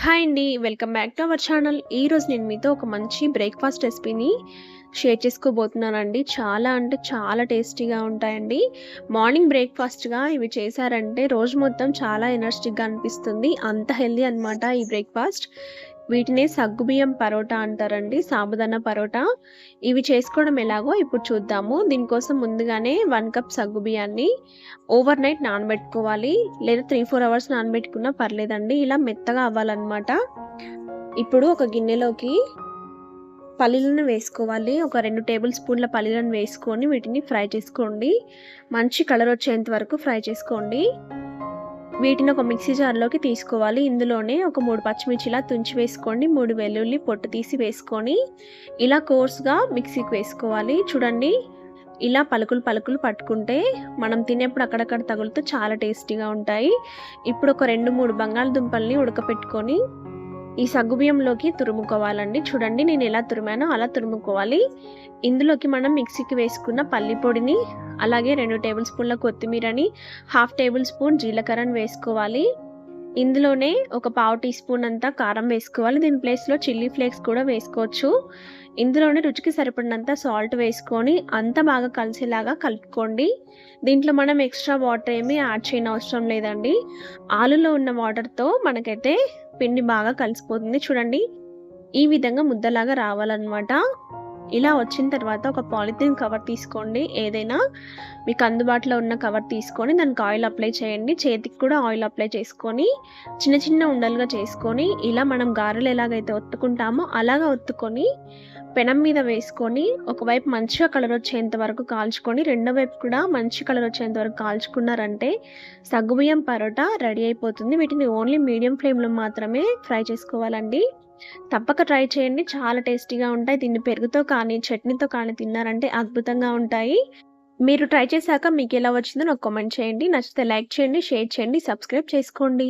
Hi అండి. Welcome back to our channel. ఈరోజు నేను మీతో ఒక మంచి బ్రేక్‌ఫాస్ట్ రెసిపీని షేర్ చేసుకోబోతున్నానండి. చాలా అంటే చాలా టేస్టీగా ఉంటాయండి. మార్నింగ్ బ్రేక్‌ఫాస్ట్‌గా ఇవి చేశారంటే రోజు మొత్తం చాలా ఎనర్జిటిక్‌గా అనిపిస్తుంది. అంత హెల్తీ అనమాట ఈ బ్రేక్‌ఫాస్ట్. వీటినే సగ్గుబియ్యం పరోటా అంటారండి. సాబుదానా పరోటా. ఇవి చేసుకోవడం ఎలాగో ఇప్పుడు చూద్దాము. దీనికోసం ముందుగానే 1 కప్ సగ్గుబియ్యాన్ని ఓవర్ నైట్ నానబెట్టుకోవాలి. లేదా 3, 4 అవర్స్ నానబెట్టుకున్నా పర్లేదండి. ఇలా మెత్తగా అవ్వాలన్నమాట. ఇప్పుడు ఒక గిన్నెలోకి పల్లీలను వేసుకోవాలి. ఒక 2 టేబుల్ స్పూన్ల పల్లీలను వేసుకొని వీటిని ఫ్రై చేసుకోండి. మంచి కలర్ వచ్చేంత వరకు ఫ్రై చేసుకోండి. వీటిని ఒక మిక్సీ జార్‌లోకి తీసుకోవాలి. ఇందులోనే ఒక 3 పచ్చిమిర్చి ఇలా తుంచి వేసుకోండి. 3 వెల్లుల్లి పొట్టు తీసి వేసుకొని ఇలా కోర్స్‌గా మిక్సీకి వేసుకోవాలి. చూడండి, ఇలా పలుకులు పలుకులు పట్టుకుంటే మనం తినేప్పుడు అక్కడక్కడ తగులుతూ చాలా టేస్టీగా ఉంటాయి. ఇప్పుడు ఒక 2, 3 బంగాళదుంపల్ని ఉడకపెట్టుకొని ఈ సగ్గుబియ్యంలోకి తురుముకోవాలండి. చూడండి, నేను ఎలా తురిమానో అలా తురుముకోవాలి. ఇందులోకి మనం మిక్సీకి వేసుకున్న పల్లి పొడిని, అలాగే 2 టేబుల్ స్పూన్ల కొత్తిమీరని, హాఫ్ టేబుల్ స్పూన్ జీలకర్రని వేసుకోవాలి. ఇందులోనే ఒక పావు టీ స్పూన్ అంతా కారం వేసుకోవాలి. దీని ప్లేస్‌లో చిల్లీ ఫ్లేక్స్ కూడా వేసుకోవచ్చు. ఇందులోనే రుచికి సరిపడినంత సాల్ట్ వేసుకొని అంతా బాగా కలిసేలాగా కలుపుకోండి. దీంట్లో మనం ఎక్స్ట్రా వాటర్ ఏమీ యాడ్ చేయనవసరం లేదండి. ఆలులో ఉన్న వాటర్‌తో మనకైతే పిండి బాగా కలిసిపోతుంది. చూడండి, ఈ విధంగా ముద్దలాగా రావాలన్నమాట. ఇలా వచ్చిన తర్వాత ఒక పాలిథీన్ కవర్ తీసుకోండి. ఏదైనా మీకు అందుబాటులో ఉన్న కవర్ తీసుకొని దానికి ఆయిల్ అప్లై చేయండి. చేతికి కూడా ఆయిల్ అప్లై చేసుకొని చిన్న చిన్న ఉండలుగా చేసుకొని ఇలా మనం గారెలు ఎలాగైతే ఒత్తుకుంటామో అలాగా ఒత్తుకొని పెనం మీద వేసుకొని ఒకవైపు మంచిగా కలర్ వచ్చేంత వరకు కాల్చుకొని రెండో వైపు కూడా మంచి కలర్ వచ్చేంత వరకు కాల్చుకున్నారంటే సగ్గుబియ్యం పరోటా రెడీ అయిపోతుంది. వీటిని ఓన్లీ మీడియం ఫ్లేమ్‌లో మాత్రమే ఫ్రై చేసుకోవాలండి. తప్పక ట్రై చేయండి. చాలా టేస్టీగా ఉంటాయి. దీన్ని పెరుగుతో కానీ, చట్నీతో కానీ తిన్నారంటే అద్భుతంగా ఉంటాయి. మీరు ట్రై చేశాక మీకెలా వచ్చిందో నాకు కామెంట్ చేయండి. నచ్చితే లైక్ చేయండి, షేర్ చేయండి, సబ్స్క్రైబ్ చేసుకోండి.